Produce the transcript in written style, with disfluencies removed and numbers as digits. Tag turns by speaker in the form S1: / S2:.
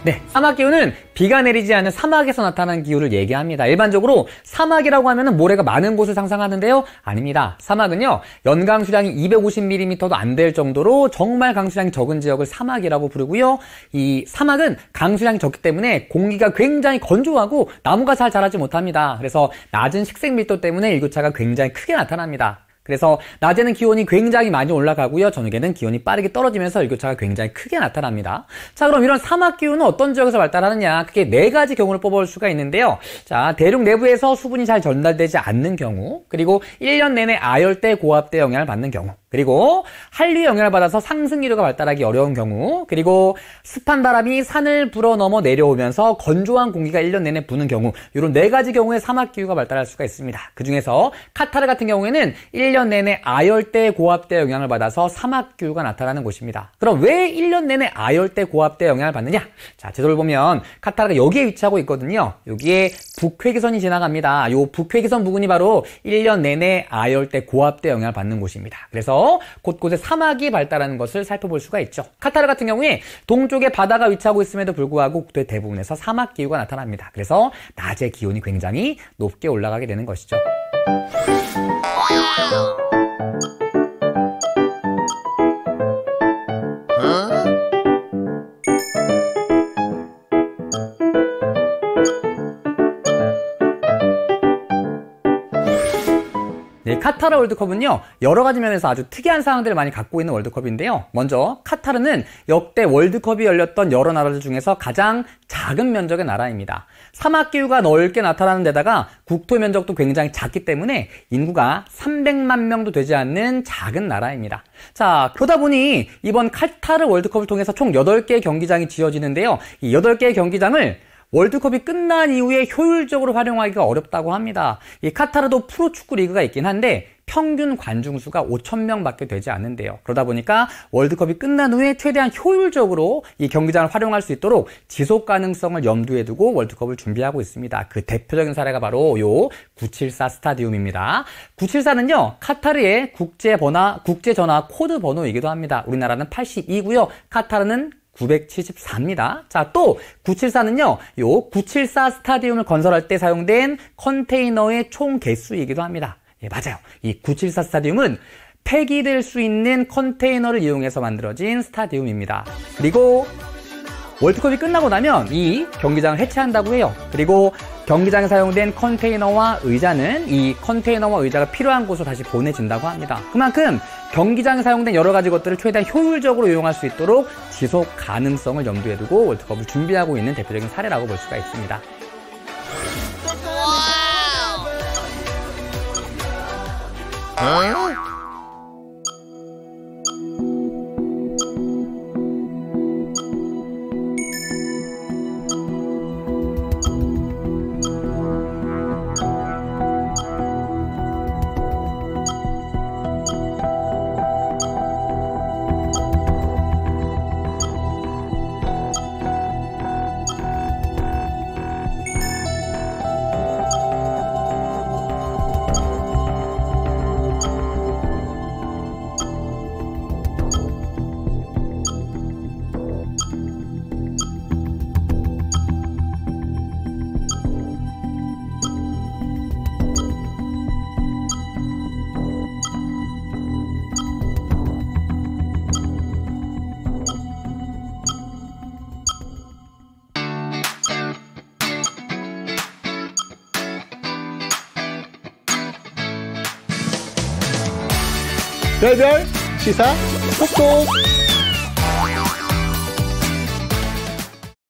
S1: 네, 사막기후는 비가 내리지 않는 사막에서 나타나는 기후를 얘기합니다. 일반적으로 사막이라고 하면 모래가 많은 곳을 상상하는데요. 아닙니다. 사막은요, 연강 수량이 250mm도 안 될 정도로 정말 강수량이 적은 지역을 사막이라고 부르고요. 이 사막은 강수량이 적기 때문에 공기가 굉장히 건조하고 나무가 잘 자라지 못합니다. 그래서 낮은 식생 밀도 때문에 일교차가 굉장히 크게 나타납니다. 그래서 낮에는 기온이 굉장히 많이 올라가고요. 저녁에는 기온이 빠르게 떨어지면서 일교차가 굉장히 크게 나타납니다. 자, 그럼 이런 사막 기후는 어떤 지역에서 발달하느냐? 크게 네 가지 경우를 뽑아볼 수가 있는데요. 자, 대륙 내부에서 수분이 잘 전달되지 않는 경우, 그리고 1년 내내 아열대, 고압대 영향을 받는 경우, 그리고 한류의 영향을 받아서 상승기류가 발달하기 어려운 경우, 그리고 습한 바람이 산을 불어 넘어 내려오면서 건조한 공기가 1년 내내 부는 경우, 이런 네 가지 경우에 사막기후가 발달할 수가 있습니다. 그 중에서 카타르 같은 경우에는 1년 내내 아열대, 고압대 영향을 받아서 사막기후가 나타나는 곳입니다. 그럼 왜 1년 내내 아열대, 고압대 영향을 받느냐? 자, 제도를 보면 카타르가 여기에 위치하고 있거든요. 여기에 북회기선이 지나갑니다. 이 북회기선 부근이 바로 1년 내내 아열대, 고압대 영향을 받는 곳입니다. 그래서 곳곳에 사막이 발달하는 것을 살펴볼 수가 있죠. 카타르 같은 경우에 동쪽에 바다가 위치하고 있음에도 불구하고 국토의 대부분에서 사막 기후가 나타납니다. 그래서 낮에 기온이 굉장히 높게 올라가게 되는 것이죠. 네, 카타르 월드컵은요, 여러 가지 면에서 아주 특이한 상황들을 많이 갖고 있는 월드컵인데요. 먼저 카타르는 역대 월드컵이 열렸던 여러 나라들 중에서 가장 작은 면적의 나라입니다. 사막기후가 넓게 나타나는 데다가 국토 면적도 굉장히 작기 때문에 인구가 300만 명도 되지 않는 작은 나라입니다. 자, 그러다 보니 이번 카타르 월드컵을 통해서 총 8개의 경기장이 지어지는데요. 이 8개의 경기장을 월드컵이 끝난 이후에 효율적으로 활용하기가 어렵다고 합니다. 이 카타르도 프로축구 리그가 있긴 한데 평균 관중 수가 5,000명 밖에 되지 않는데요. 그러다 보니까 월드컵이 끝난 후에 최대한 효율적으로 이 경기장을 활용할 수 있도록 지속 가능성을 염두에 두고 월드컵을 준비하고 있습니다. 그 대표적인 사례가 바로 요 974 스타디움입니다. 974는요, 카타르의 국제전화 코드 번호이기도 합니다. 우리나라는 82고요. 카타르는 974입니다. 자, 또 974는요, 요 974 스타디움을 건설할 때 사용된 컨테이너의 총 개수이기도 합니다. 예, 맞아요. 이 974 스타디움은 폐기될 수 있는 컨테이너를 이용해서 만들어진 스타디움입니다. 그리고 월드컵이 끝나고 나면 이 경기장을 해체한다고 해요. 그리고 경기장에 사용된 컨테이너와 의자는 이 컨테이너와 의자가 필요한 곳으로 다시 보내진다고 합니다. 그만큼 경기장에 사용된 여러 가지 것들을 최대한 효율적으로 이용할 수 있도록 지속 가능성을 염두에 두고 월드컵을 준비하고 있는 대표적인 사례라고 볼 수가 있습니다.
S2: 별별 시사 속속